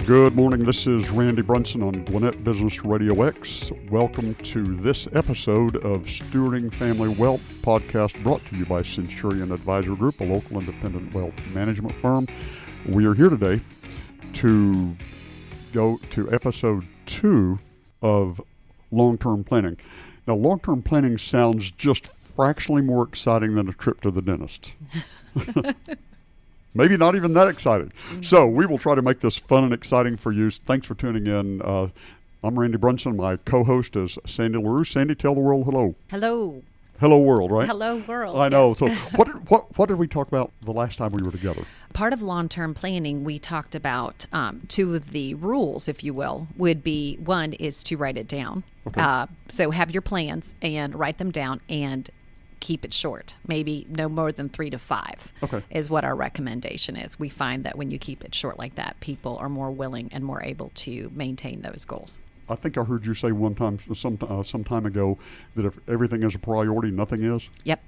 Good morning. This is Randy Brunson on Gwinnett Business RadioX. Welcome to this episode of Stewarding Family Wealth podcast, brought to you by Centurion Advisory Group, a local independent wealth management firm. We are here today to go to episode 2 of long-term planning. Now, long-term planning sounds just fractionally more exciting than a trip to the dentist. Maybe not even that exciting. So we will try to make this fun and exciting for you. Thanks for tuning in. I'm Randy Brunson. My co-host is Sandy Leroux. Sandy, tell the world hello. Hello. Hello, world, right? Hello, world. I know. Yes. So what did we talk about the last time we were together? Part of long-term planning, we talked about two of the rules, if you will, would be, one is to write it down. Okay. So have your plans and write them down and keep it short, maybe no more than 3 to 5 is what our recommendation is. We find that when you keep it short like that, people are more willing and more able to maintain those goals. I think I heard you say one time, some time ago, that if everything is a priority, nothing is. Yep.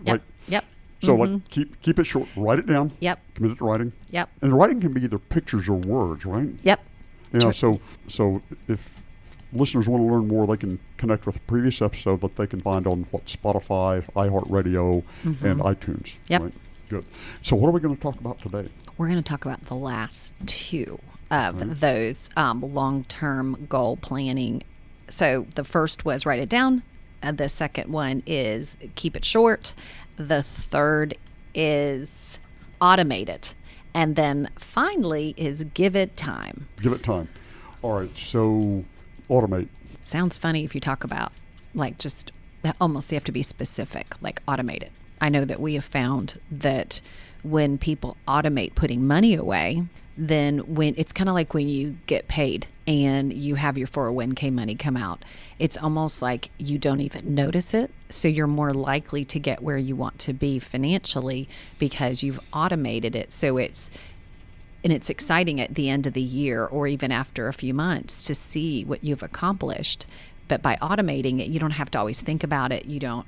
Right? Yep. So like keep it short. Write it down. Yep. Commit it to writing. Yep. And writing can be either pictures or words, right? Yep. Yeah. So if listeners want to learn more, they can connect with the previous episode that they can find on Spotify, iHeartRadio, and iTunes. Yep. Right? Good. So what are we going to talk about today? We're going to talk about the last two of those long-term goal planning. So the first was write it down. The second one is keep it short. The third is automate it. And then finally is give it time. Give it time. All right. So automate. Sounds funny if you talk about just almost you have to be specific, like automate it. I know that we have found that when people automate putting money away, then when it's kind of like when you get paid and you have your 401k money come out, it's almost like you don't even notice it. So you're more likely to get where you want to be financially because you've automated it. So it's exciting at the end of the year or even after a few months to see what you've accomplished. But by automating it, you don't have to always think about it.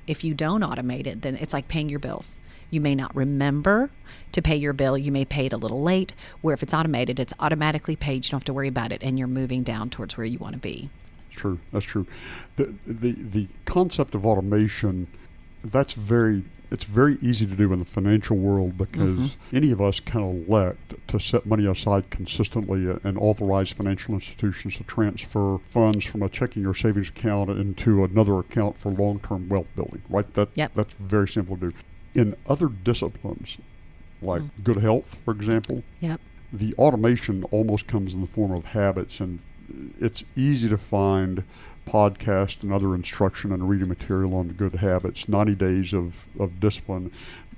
If you don't automate it, then it's like paying your bills. You may not remember to pay your bill. You may pay it a little late, where if it's automated, it's automatically paid. You don't have to worry about it, and you're moving down towards where you want to be. True. That's true. The concept of automation, it's very easy to do in the financial world because any of us can elect to set money aside consistently and authorize financial institutions to transfer funds from a checking or savings account into another account for long-term wealth building, right? That's very simple to do. In other disciplines, like good health, for example, the automation almost comes in the form of habits, and it's easy to find podcast and other instruction and reading material on good habits, 90 days of discipline,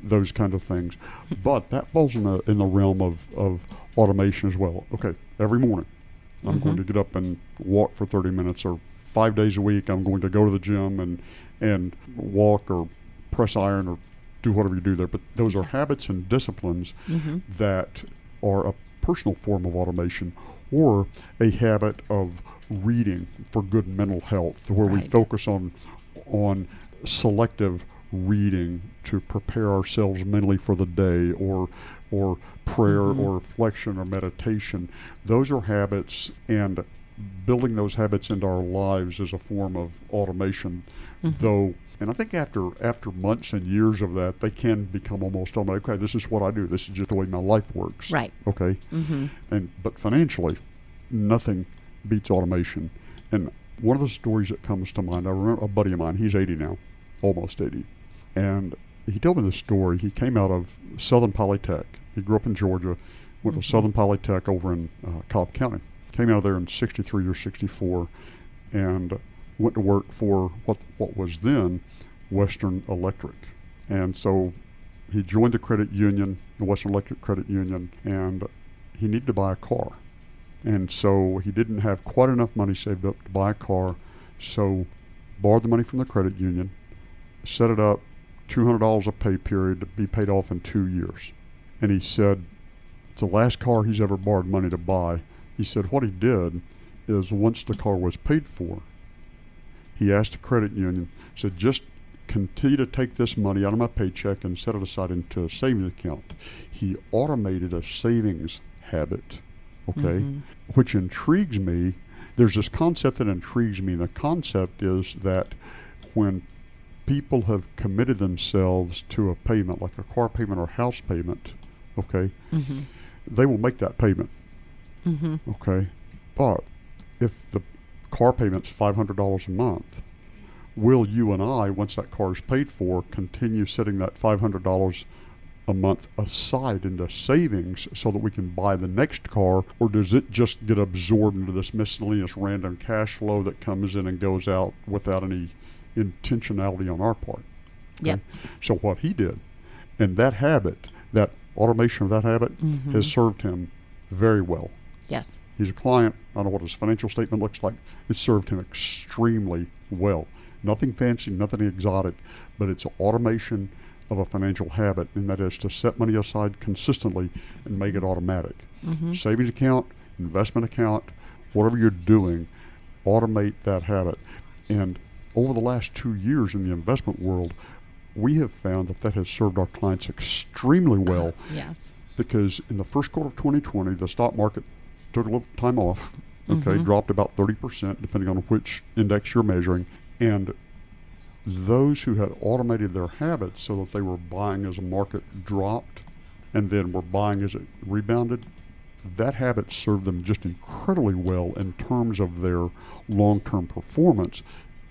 those kind of things. But that falls in the realm of automation as well. Okay, every morning I'm going to get up and walk for 30 minutes, or 5 days a week I'm going to go to the gym and walk or press iron or do whatever you do there. But those are habits and disciplines that are a personal form of automation, or a habit of reading for good mental health, where we focus on selective reading to prepare ourselves mentally for the day, or prayer or reflection or meditation. Those are habits, and building those habits into our lives is a form of automation, though. And I think after months and years of that, they can become almost automatic. Okay, this is what I do. This is just the way my life works. Right. Okay. But financially, nothing beats automation. And one of the stories that comes to mind, I remember a buddy of mine, he's 80 now, almost 80. And he told me this story. He came out of Southern Polytech. He grew up in Georgia, went to Southern Polytech over in Cobb County. Came out of there in 63 or 64 and went to work for what was then Western Electric. And so he joined the credit union, the Western Electric Credit Union, and he needed to buy a car. And so he didn't have quite enough money saved up to buy a car, so borrowed the money from the credit union, set it up, $200 a pay period to be paid off in 2 years. And he said it's the last car he's ever borrowed money to buy. He said what he did is, once the car was paid for, he asked the credit union, said, just continue to take this money out of my paycheck and set it aside into a savings account. He automated a savings habit okay, which intrigues me. There's this concept that intrigues me. The concept is that when people have committed themselves to a payment, like a car payment or house payment, okay, they will make that payment, okay. But if the car payment's $500 a month, will you and I, once that car is paid for, continue setting that $500 a month aside into savings so that we can buy the next car, or does it just get absorbed into this miscellaneous random cash flow that comes in and goes out without any intentionality on our part? Okay? Yep. So what he did, and that habit, that automation of that habit, has served him very well. Yes. He's a client. I don't know what his financial statement looks like. It served him extremely well. Nothing fancy, nothing exotic, but it's automation of a financial habit, and that is to set money aside consistently and make it automatic. Savings account, investment account, whatever you're doing, automate that habit. And over the last 2 years in the investment world, we have found that that has served our clients extremely well. Yes. Because in the first quarter of 2020, the stock market took a little time off, okay, dropped about 30%, depending on which index you're measuring. And those who had automated their habits so that they were buying as the market dropped and then were buying as it rebounded, that habit served them just incredibly well in terms of their long-term performance,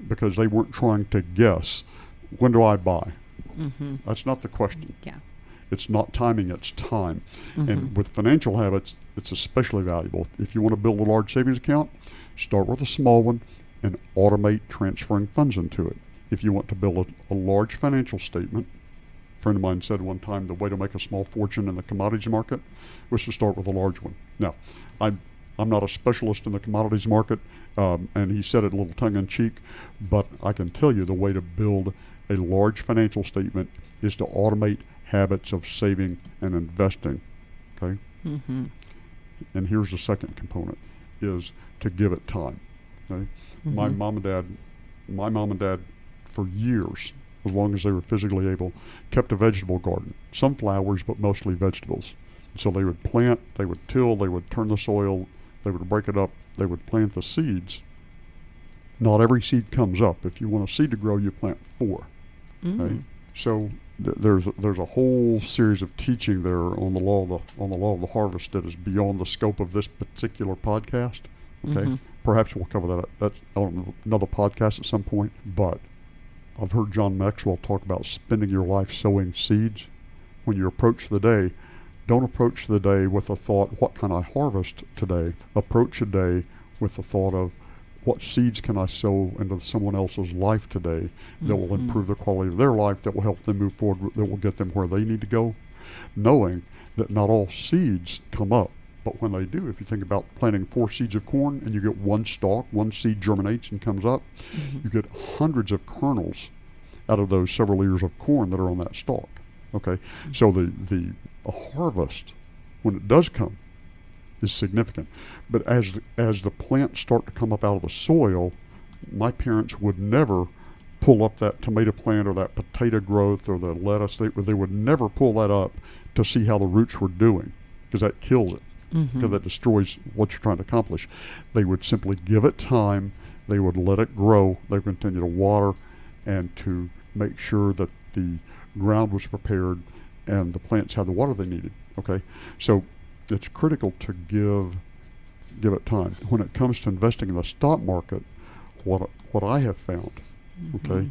because they weren't trying to guess, when do I buy? That's not the question. Yeah. It's not timing, it's time. And with financial habits, it's especially valuable. If you want to build a large savings account, start with a small one and automate transferring funds into it. If you want to build a large financial statement, a friend of mine said one time the way to make a small fortune in the commodities market was to start with a large one. Now, I'm not a specialist in the commodities market, and he said it a little tongue-in-cheek, but I can tell you the way to build a large financial statement is to automate habits of saving and investing, okay? And here's the second component, is to give it time, okay? My mom and dad, for years, as long as they were physically able, kept a vegetable garden. Some flowers, but mostly vegetables. So they would plant, they would till, they would turn the soil, they would break it up, they would plant the seeds. Not every seed comes up. If you want a seed to grow, you plant 4. Okay? So there's a whole series of teaching there on the law of the harvest that is beyond the scope of this particular podcast. Okay, perhaps we'll cover that. That's on another podcast at some point. But I've heard John Maxwell talk about spending your life sowing seeds. When you approach the day, don't approach the day with the thought, what can I harvest today? Approach a day with the thought of, what seeds can I sow into someone else's life today that will improve the quality of their life, that will help them move forward, that will get them where they need to go, knowing that not all seeds come up. But when they do, if you think about planting 4 seeds of corn and you get 1 stalk, 1 seed germinates and comes up, you get hundreds of kernels out of those several ears of corn that are on that stalk. Okay, so the harvest, when it does come, is significant. But as the plants start to come up out of the soil, my parents would never pull up that tomato plant or that potato growth or the lettuce. They would never pull that up to see how the roots were doing, because that kills it, because that destroys what you're trying to accomplish. They would simply give it time. They would let it grow. They would continue to water and to make sure that the ground was prepared and the plants had the water they needed. Okay, so it's critical to give it time. When it comes to investing in the stock market, what I have found, okay,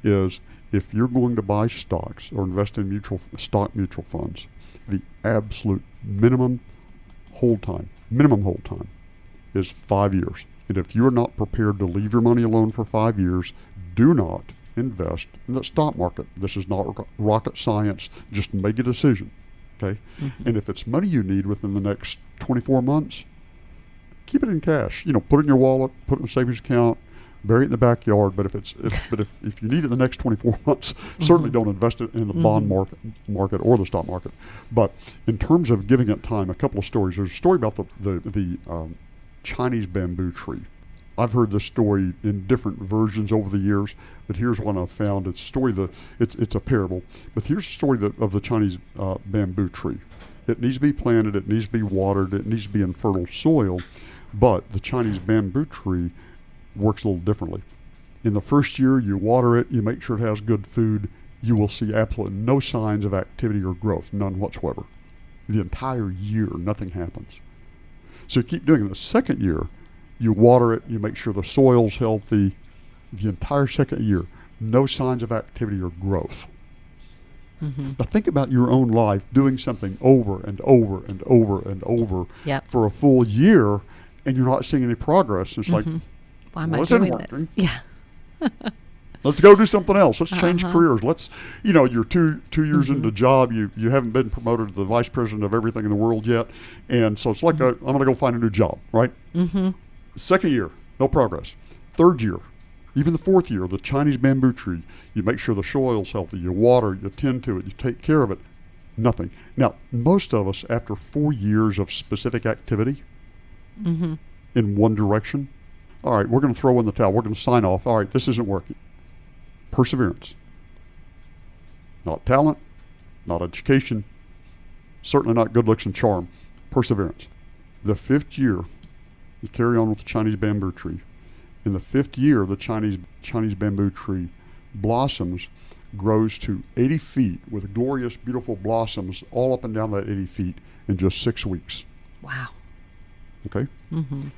is if you're going to buy stocks or invest in stock mutual funds, the absolute minimum hold time is 5 years. And if you're not prepared to leave your money alone for 5 years, do not invest in the stock market. This is not rocket science. Just make a decision. Okay, and if it's money you need within the next 24 months, keep it in cash. Put it in your wallet, put it in a savings account, bury it in the backyard. But if you need it in the next 24 months, certainly don't invest it in the bond market or the stock market. But in terms of giving it time, a couple of stories. There's a story about the Chinese bamboo tree. I've heard this story in different versions over the years, but here's one I've found. It's a story it's a parable, but here's the story of the Chinese bamboo tree. It needs to be planted, it needs to be watered, it needs to be in fertile soil, but the Chinese bamboo tree works a little differently. In the first year, you water it, you make sure it has good food, you will see absolutely no signs of activity or growth, none whatsoever. The entire year, nothing happens. So you keep doing it. The second year, you water it, you make sure the soil's healthy. The entire second year, no signs of activity or growth. Mm-hmm. Now think about your own life doing something over and over and over and over for a full year, and you're not seeing any progress. It's like, why am I doing this? Yeah. Let's go do something else. Let's change careers. Let's, you're two years into the job. You haven't been promoted to the vice president of everything in the world yet. And so it's like, I'm going to go find a new job, right? Mm-hmm. Second year, no progress. Third year, even the fourth year, the Chinese bamboo tree, you make sure the soil's healthy, you water, you tend to it, you take care of it, nothing. Now, most of us, after 4 years of specific activity in one direction, all right, we're going to throw in the towel. We're going to sign off. All right, this isn't working. Perseverance. Not talent, not education, certainly not good looks and charm. Perseverance. The fifth year, you carry on with the Chinese bamboo tree. In the fifth year, the Chinese bamboo tree blossoms, grows to 80 feet with glorious, beautiful blossoms all up and down that 80 feet in just 6 weeks. Wow. Okay? Mm-hmm.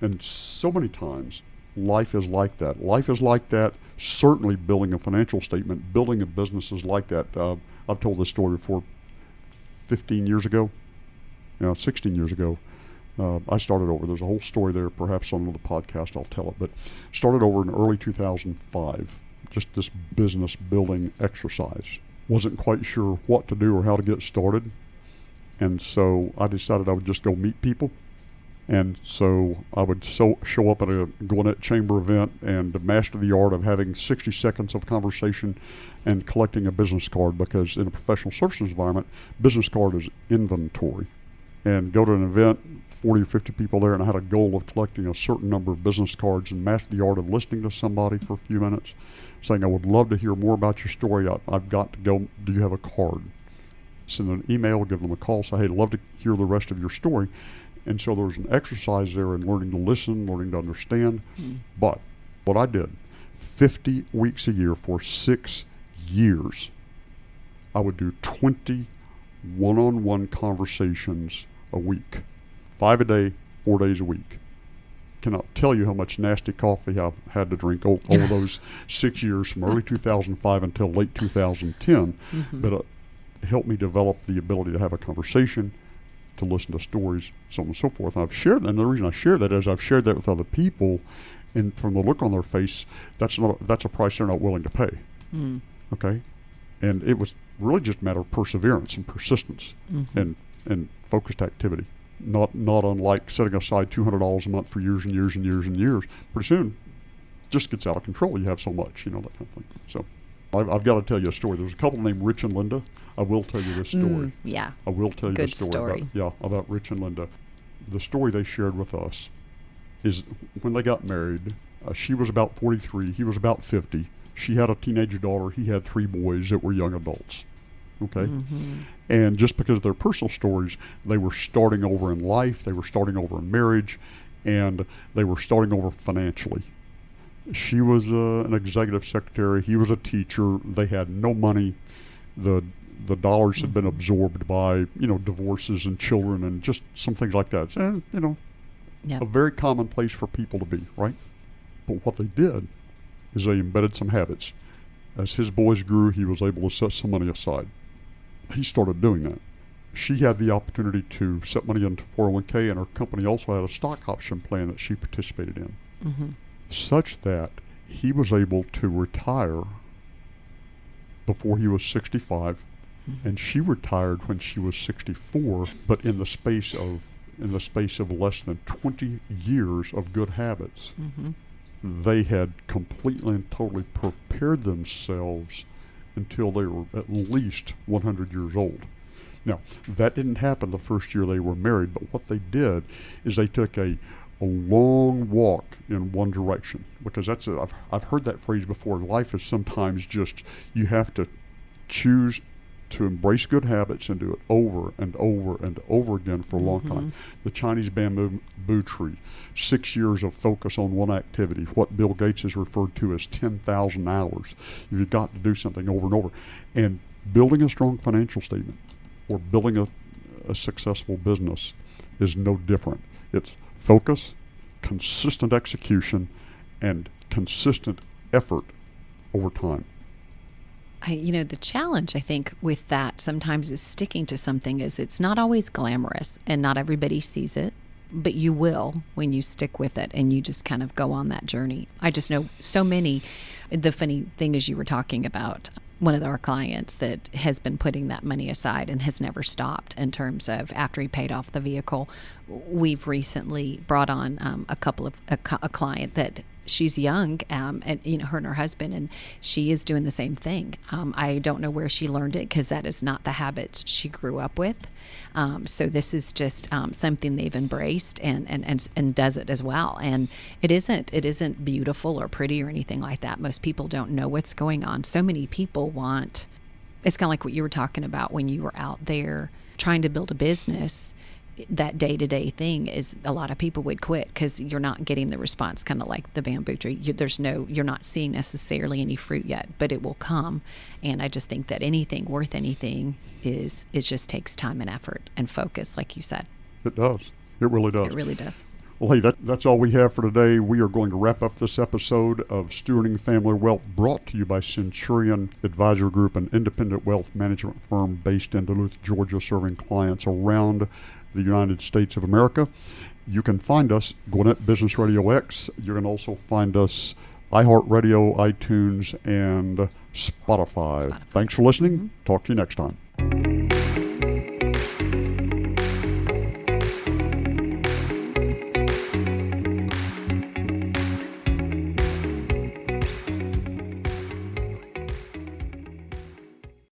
And so many times, life is like that. Life is like that. Certainly building a financial statement, building a business is like that. I've told this story before. 15 years ago, 16 years ago, I started over. There's a whole story there, perhaps on another podcast I'll tell it, but started over in early 2005, just this business building exercise. Wasn't quite sure what to do or how to get started, and so I decided I would just go meet people. And so I would show up at a Gwinnett Chamber event and master the art of having 60 seconds of conversation and collecting a business card, because in a professional services environment, business card is inventory. And go to an event, 40 or 50 people there, and I had a goal of collecting a certain number of business cards and master the art of listening to somebody for a few minutes, saying, I would love to hear more about your story. I've got to go. Do you have a card? Send an email, give them a call, say, hey, I'd love to hear the rest of your story. And so there was an exercise there in learning to listen, learning to understand. But what I did, 50 weeks a year for 6 years, I would do 20 one-on-one conversations a week, 5 a day, 4 days a week. Cannot tell you how much nasty coffee I've had to drink over those 6 years, from early 2005 until late 2010. But it helped me develop the ability to have a conversation, to listen to stories, so on and so forth. And I've shared that, and the reason I share that is I've shared that with other people, and from the look on their face, that's a price they're not willing to pay. Okay? And it was really just a matter of perseverance and persistence and focused activity. Not unlike setting aside $200 a month for years and years and years and years. Pretty soon, it just gets out of control. You have so much, that kind of thing. So I've got to tell you a story. There's a couple named Rich and Linda. I will tell you this story. Yeah. I will tell you Good this story. About Rich and Linda. The story they shared with us is when they got married, she was about 43, he was about 50. She had a teenage daughter. He had 3 boys that were young adults. Okay? And just because of their personal stories, they were starting over in life, they were starting over in marriage, and they were starting over financially. She was an executive secretary. He was a teacher. They had no money. The dollars had been absorbed by, divorces and children and just some things like that. And, a very common place for people to be, right? But what they did is they embedded some habits. As his boys grew, he was able to set some money aside. He started doing that. She had the opportunity to set money into 401k, and her company also had a stock option plan that she participated in, such that he was able to retire before he was 65, and she retired when she was 64, but in the space of less than 20 years of good habits. They had completely and totally prepared themselves until they were at least 100 years old. Now, that didn't happen the first year they were married, but what they did is they took a long walk in one direction, because I've heard that phrase before. Life is sometimes just, you have to choose to embrace good habits and do it over and over and over again for a long time. The Chinese bamboo tree, 6 years of focus on one activity, what Bill Gates has referred to as 10,000 hours. You've got to do something over and over. And building a strong financial statement or building a successful business is no different. It's focus, consistent execution, and consistent effort over time. The challenge, I think, with that sometimes is sticking to something is it's not always glamorous and not everybody sees it, but you will when you stick with it and you just kind of go on that journey. I just know so many. The funny thing is you were talking about one of our clients that has been putting that money aside and has never stopped in terms of after he paid off the vehicle. We've recently brought on a client that she's young, and her and her husband, and she is doing the same thing. I don't know where she learned it because that is not the habits she grew up with. So this is just something they've embraced and does it as well. And it isn't beautiful or pretty or anything like that. Most people don't know what's going on. So many people want. It's kind of like what you were talking about when you were out there trying to build a business. That day-to-day thing is a lot of people would quit because you're not getting the response, kind of like the bamboo tree. You're not seeing necessarily any fruit yet, but it will come. And I just think that anything worth anything is just takes time and effort and focus, like you said. It does. It really does. It really does. Well, hey, that's all we have for today. We are going to wrap up this episode of Stewarding Family Wealth, brought to you by Centurion Advisory Group, an independent wealth management firm based in Duluth, Georgia, serving clients around the United States of America. You can find us, Gwinnett Business RadioX. You can also find us iHeartRadio, iTunes, and Spotify. Thanks for listening. Talk to you next time.